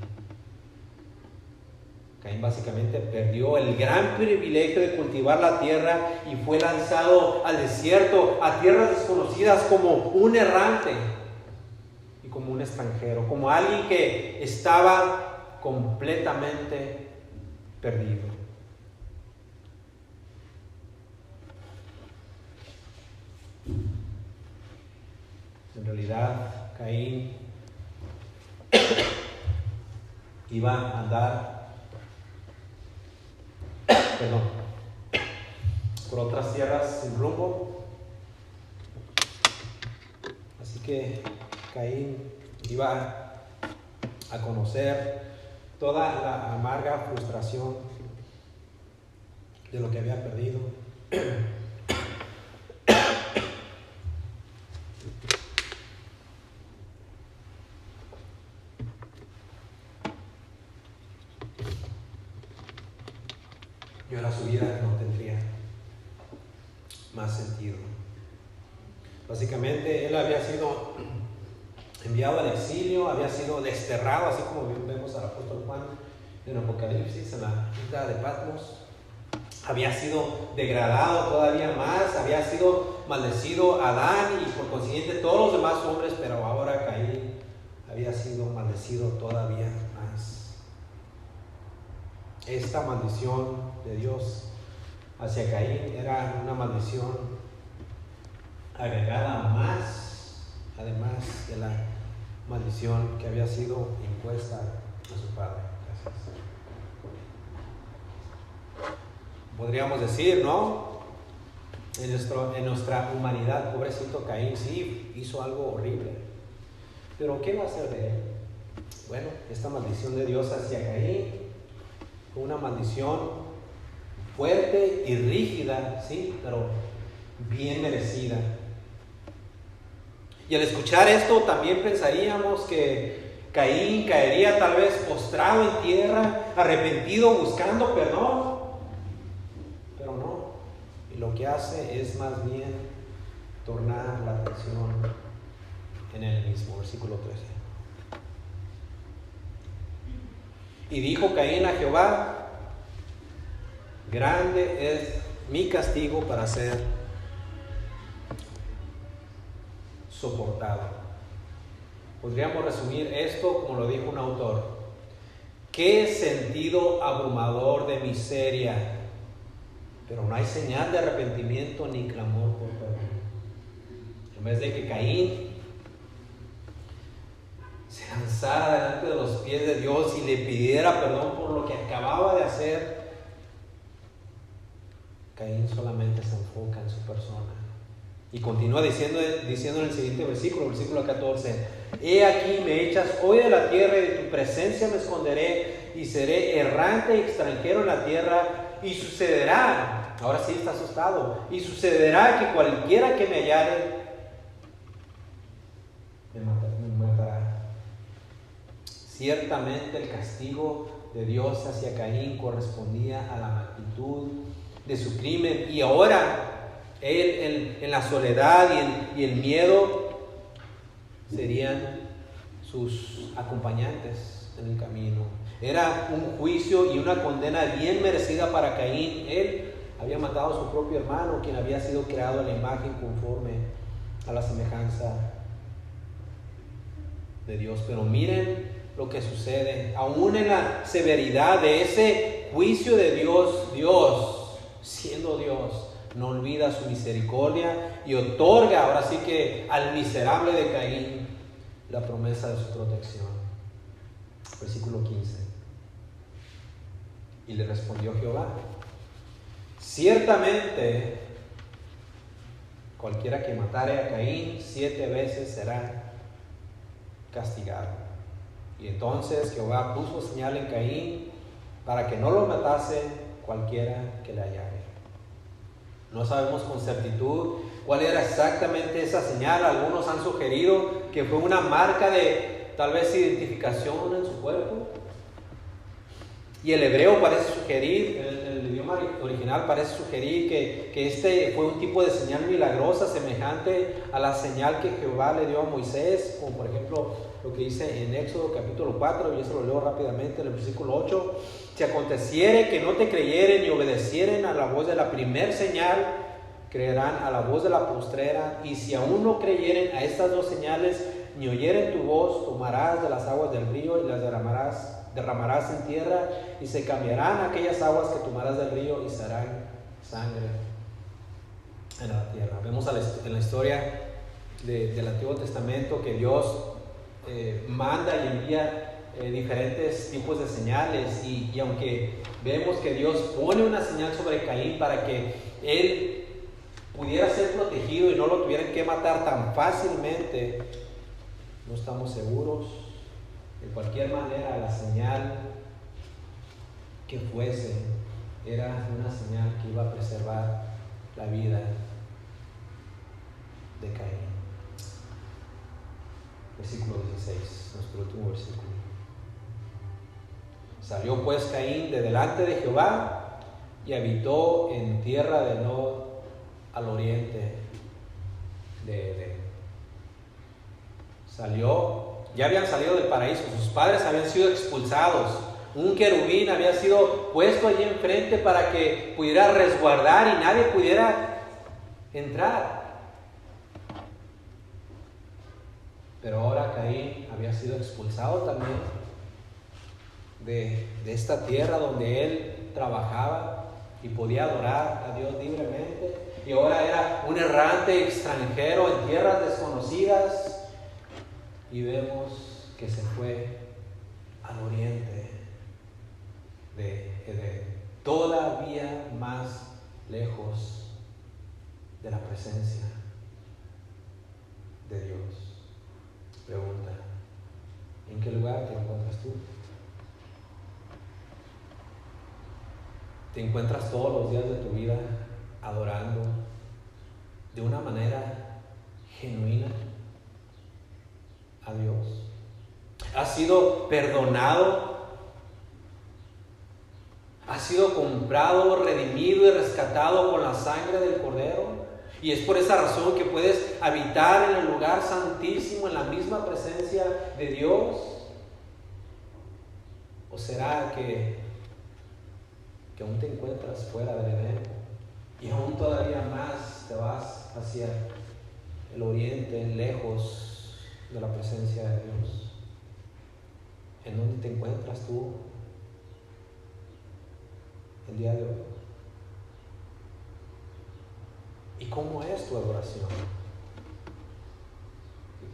Caín básicamente perdió el gran privilegio de cultivar la tierra y fue lanzado al desierto, a tierras desconocidas, como un errante y como un extranjero, como alguien que estaba completamente perdido. En realidad, Caín iba a andar por otras tierras sin rumbo. Así que Caín iba a conocer toda la amarga frustración de lo que había perdido. Y ahora su vida no tendría más sentido. Básicamente él había sido enviado al exilio, había sido desterrado, así como vemos al apóstol Juan en Apocalipsis, en la isla de Patmos. Había sido degradado todavía más, había sido maldecido Adán y por consiguiente todos los demás hombres, pero ahora Caín había sido maldecido todavía más. Esta maldición de Dios hacia Caín era una maldición agregada más, además de la maldición que había sido impuesta a su padre. Gracias. Podríamos decir, ¿no? En nuestra humanidad, pobrecito Caín, sí, hizo algo horrible. Pero ¿qué va a hacer de él? Bueno, esta maldición de Dios hacia Caín fue una maldición fuerte y rígida, sí, pero bien merecida. Y al escuchar esto también pensaríamos que Caín caería tal vez postrado en tierra, arrepentido, buscando perdón. Pero no, y lo que hace es más bien tornar la atención en él mismo. Versículo 13. Y dijo Caín a Jehová: grande es mi castigo para hacer soportado. Podríamos resumir esto como lo dijo un autor: qué sentido abrumador de miseria, pero no hay señal de arrepentimiento ni clamor por perdón. En vez de que Caín se lanzara delante de los pies de Dios y le pidiera perdón por lo que acababa de hacer, Caín solamente se enfoca en su persona. Y continúa diciendo en el siguiente versículo 14: he aquí me echas hoy de la tierra y de tu presencia me esconderé y seré errante y extranjero en la tierra, y sucederá, ahora sí está asustado, y sucederá que cualquiera que me hallare me matará. Ciertamente el castigo de Dios hacia Caín correspondía a la magnitud de su crimen, y ahora él en la soledad y el miedo serían sus acompañantes en el camino. Era un juicio y una condena bien merecida para Caín. Él había matado a su propio hermano, quien había sido creado a la imagen conforme a la semejanza de Dios. Pero miren lo que sucede, aún en la severidad de ese juicio de Dios, Dios, siendo Dios, no olvida su misericordia y otorga ahora sí que al miserable de Caín la promesa de su protección. Versículo 15: y le respondió Jehová: ciertamente cualquiera que matare a Caín 7 veces será castigado. Y entonces Jehová puso señal en Caín para que no lo matase cualquiera que le hallare. No sabemos con certitud cuál era exactamente esa señal. Algunos han sugerido que fue una marca de tal vez identificación en su cuerpo. Y el hebreo parece sugerir, el idioma original parece sugerir que este fue un tipo de señal milagrosa semejante a la señal que Jehová le dio a Moisés, como por ejemplo lo que dice en Éxodo capítulo 4, y eso lo leo rápidamente en el versículo 8. Si aconteciere que no te creyeren y obedecieren a la voz de la primer señal, creerán a la voz de la postrera. Y si aún no creyeren a estas 2 señales, ni oyeren tu voz, tomarás de las aguas del río y las derramarás en tierra, y se cambiarán aquellas aguas que tomarás del río y serán sangre en la tierra. Vemos en la historia del Antiguo Testamento que Dios manda y envía diferentes tipos de señales, y aunque vemos que Dios pone una señal sobre Caín para que él pudiera ser protegido y no lo tuvieran que matar tan fácilmente, no estamos seguros. De cualquier manera, la señal que fuese era una señal que iba a preservar la vida de Caín. Versículo 16, nuestro último versículo. Salió pues Caín de delante de Jehová y habitó en tierra de Nod, al oriente de Edén. Ya habían salido del paraíso, sus padres habían sido expulsados. Un querubín había sido puesto allí enfrente para que pudiera resguardar y nadie pudiera entrar. Pero ahora Caín había sido expulsado también de esta tierra donde él trabajaba y podía adorar a Dios libremente. Y ahora era un errante extranjero en tierras desconocidas. Y vemos que se fue al oriente de Edén, todavía más lejos de la presencia de Dios. Pregunta: ¿en qué lugar te encuentras tú? ¿Te encuentras todos los días de tu vida adorando de una manera genuina a Dios? ¿Has sido perdonado? ¿Has sido comprado, redimido y rescatado con la sangre del Cordero? Y es por esa razón que puedes habitar en el lugar santísimo, en la misma presencia de Dios. ¿O será que aún te encuentras fuera del Edén y aún todavía más te vas hacia el oriente, lejos de la presencia de Dios. ¿En dónde te encuentras tú el día de hoy? ¿Y cómo es tu adoración?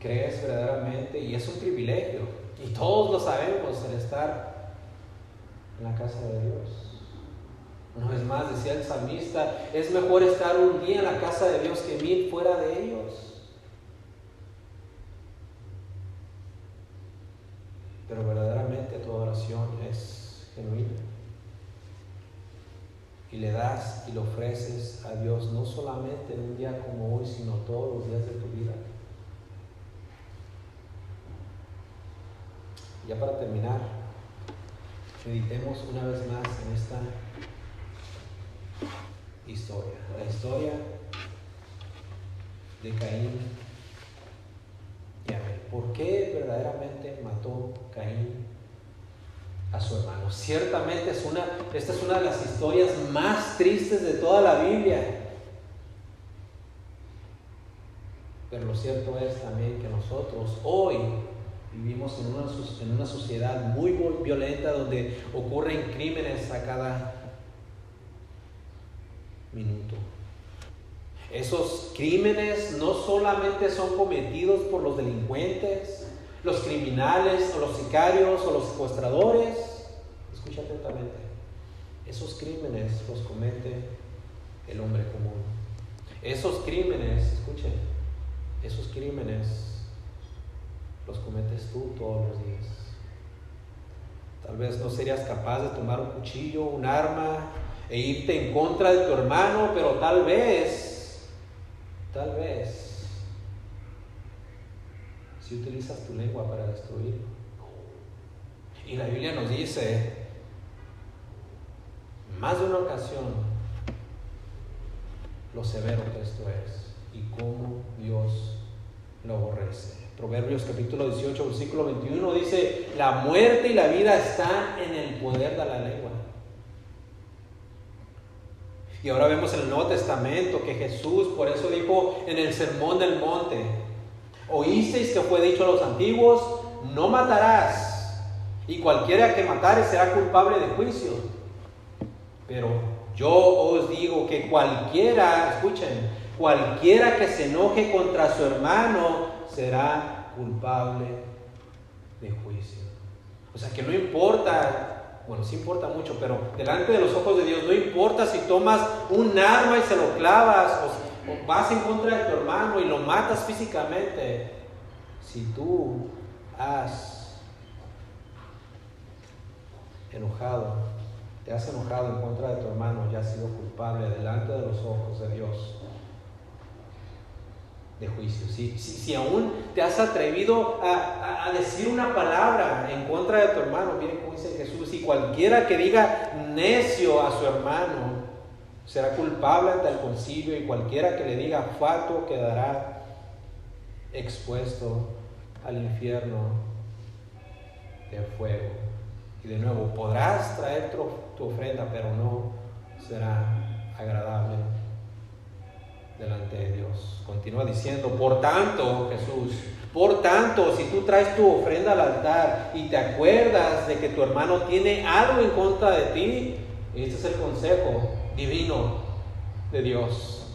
¿Crees verdaderamente? Y es un privilegio, y todos lo sabemos, el estar en la casa de Dios. Una vez más decía el salmista, es mejor estar un día en la casa de Dios que 1000 fuera de ellos. Pero verdaderamente tu adoración es genuina. Y le das y le ofreces a Dios no solamente en un día como hoy, sino todos los días de tu vida. Ya para terminar, meditemos una vez más en esta historia. La historia de Caín y Abel. ¿Por qué verdaderamente mató Caín a su hermano? Ciertamente esta es una de las historias más tristes de toda la Biblia. Pero lo cierto es también que nosotros hoy vivimos en una sociedad muy violenta donde ocurren crímenes a cada minuto. Esos crímenes no solamente son cometidos por los delincuentes, los criminales o los sicarios o los secuestradores. Escucha atentamente. Esos crímenes los comete el hombre común. Esos crímenes, escuchen, esos crímenes los cometes tú todos los días. Tal vez no serías capaz de tomar un cuchillo, un arma e irte en contra de tu hermano, pero tal vez, si utilizas tu lengua para destruir. Y la Biblia nos dice, más de una ocasión, lo severo que esto es y cómo Dios lo aborrece. Proverbios capítulo 18, versículo 21 dice, la muerte y la vida están en el poder de la lengua. Y ahora vemos en el Nuevo Testamento que Jesús por eso dijo en el Sermón del Monte, oísteis que fue dicho a los antiguos, no matarás, y cualquiera que matare será culpable de juicio. Pero yo os digo que cualquiera, escuchen, cualquiera que se enoje contra su hermano será culpable de juicio. O sea que no importa, bueno, sí importa mucho, pero delante de los ojos de Dios no importa si tomas un arma y se lo clavas o vas en contra de tu hermano y lo matas físicamente. Si tú has te has enojado en contra de tu hermano, ya has sido culpable delante de los ojos de Dios de juicio. Si aún te has atrevido a decir una palabra en contra de tu hermano, miren cómo dice Jesús, y cualquiera que diga necio a su hermano será culpable ante el concilio, y cualquiera que le diga fatuo quedará expuesto al infierno de fuego. Y de nuevo, podrás traer tu ofrenda, pero no será agradable delante de Dios. Continúa diciendo, por tanto, Jesús, por tanto, si tú traes tu ofrenda al altar y te acuerdas de que tu hermano tiene algo en contra de ti, este es el consejo divino de Dios.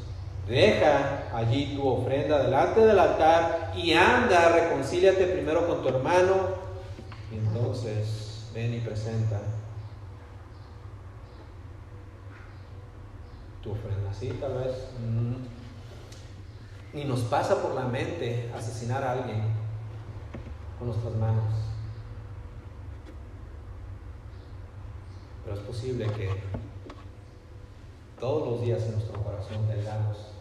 Deja allí tu ofrenda delante del altar y anda, reconcíliate primero con tu hermano, y entonces ven y presenta tu ofrenda. Sí, tal vez ni nos pasa por la mente asesinar a alguien con nuestras manos, pero es posible que todos los días en nuestro corazón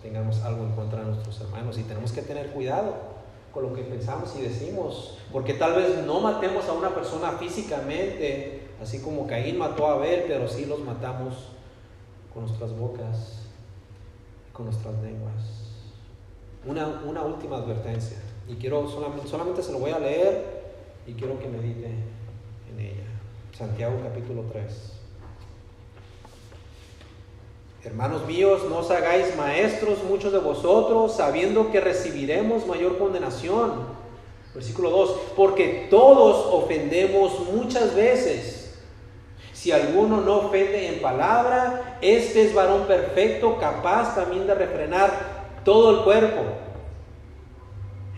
tengamos algo en contra de nuestros hermanos, y tenemos que tener cuidado con lo que pensamos y decimos, porque tal vez no matemos a una persona físicamente, así como Caín mató a Abel, pero sí los matamos con nuestras bocas, con nuestras lenguas. Una última advertencia, y quiero solamente se lo voy a leer y quiero que medite en ella. Santiago capítulo 3. Hermanos míos, no os hagáis maestros muchos de vosotros, sabiendo que recibiremos mayor condenación. Versículo 2, porque todos ofendemos muchas veces. Si alguno no ofende en palabra, este es varón perfecto, capaz también de refrenar todo el cuerpo.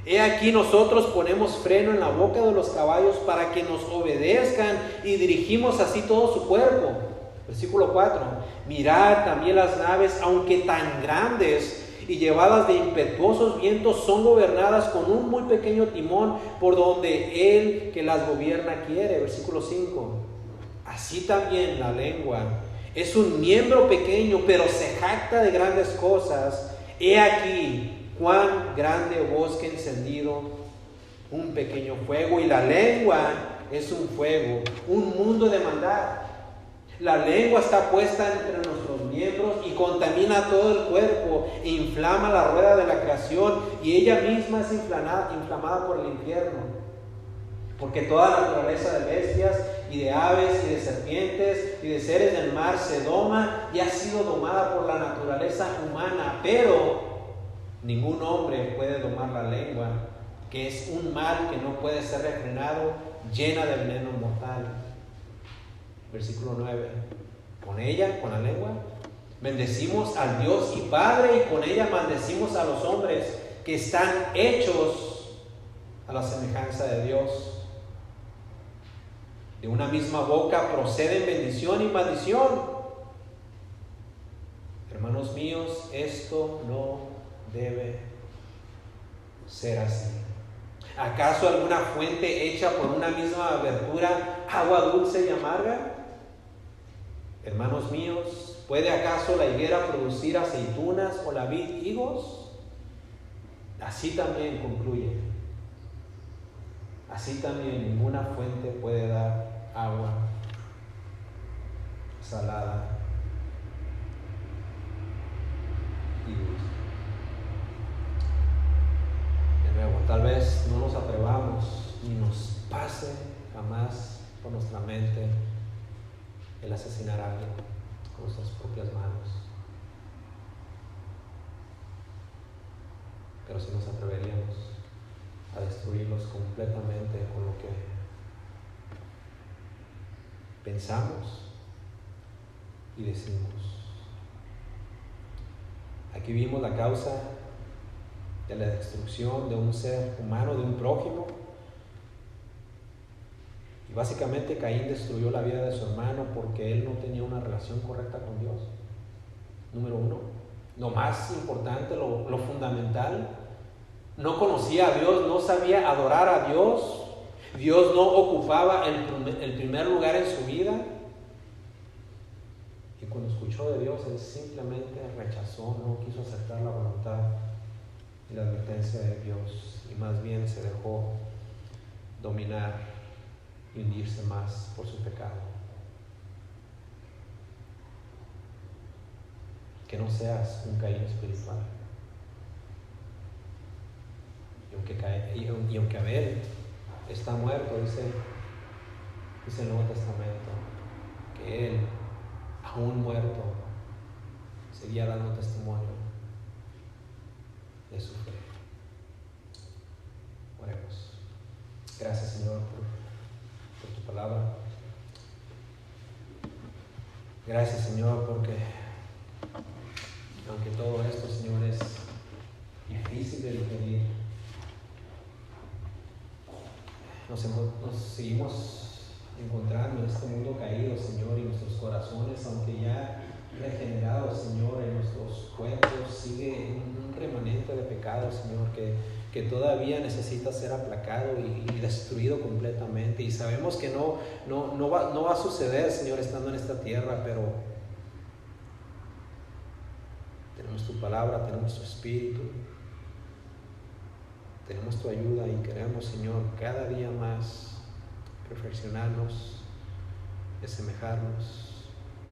He aquí nosotros ponemos freno en la boca de los caballos para que nos obedezcan y dirigimos así todo su cuerpo. Versículo 4. Mirad también las naves, aunque tan grandes y llevadas de impetuosos vientos, son gobernadas con un muy pequeño timón por donde el que las gobierna quiere. Versículo 5. Así también la lengua es un miembro pequeño, pero se jacta de grandes cosas. He aquí cuán grande bosque encendido, un pequeño fuego, y la lengua es un fuego, un mundo de maldad. La lengua está puesta entre nuestros miembros y contamina todo el cuerpo, e inflama la rueda de la creación, y ella misma es inflamada por el infierno. Porque toda naturaleza de bestias y de aves y de serpientes y de seres del mar se doma y ha sido domada por la naturaleza humana, pero ningún hombre puede domar la lengua, que es un mal que no puede ser refrenado, llena de veneno mortal. Versículo 9. Con ella, con la lengua, bendecimos al Dios y Padre, y con ella maldecimos a los hombres que están hechos a la semejanza de Dios. De una misma boca proceden bendición y maldición. Hermanos míos, esto no debe ser así. ¿Acaso alguna fuente hecha por una misma abertura, agua dulce y amarga? Hermanos míos, ¿puede acaso la higuera producir aceitunas o la vid higos? Así también concluye. Así también ninguna fuente puede dar agua salada y dulce. De nuevo, tal vez no nos atrevamos ni nos pase jamás por nuestra mente el asesinar a alguien con nuestras propias manos. Pero si nos atreveríamos a destruirlos completamente con lo que pensamos y decimos. Aquí vimos la causa de la destrucción de un ser humano, de un prójimo. Y básicamente Caín destruyó la vida de su hermano porque él no tenía una relación correcta con Dios. Número 1. Lo más importante, lo fundamental, no conocía a Dios, no sabía adorar a Dios. Dios no ocupaba el primer lugar en su vida. Y cuando escuchó de Dios, él simplemente rechazó, no quiso aceptar la voluntad y la advertencia de Dios, y más bien se dejó dominar y hundirse más por su pecado. Que no seas un Caín espiritual. Y aunque Abel está muerto, dice el Nuevo Testamento, que él, aún muerto, seguía dando testimonio de su fe. Oremos. Gracias, Señor, por tu palabra. Gracias, Señor, porque aunque todo esto, Señor, es difícil de digerir, nos seguimos encontrando en este mundo caído, Señor, y nuestros corazones, aunque ya regenerados, Señor, en nuestros cuerpos, sigue un remanente de pecado, Señor, que todavía necesita ser aplacado y destruido completamente. Y sabemos que no va a suceder, Señor, estando en esta tierra, pero tenemos tu palabra, tenemos tu espíritu, tenemos tu ayuda, y queremos, Señor, cada día más perfeccionarnos, asemejarnos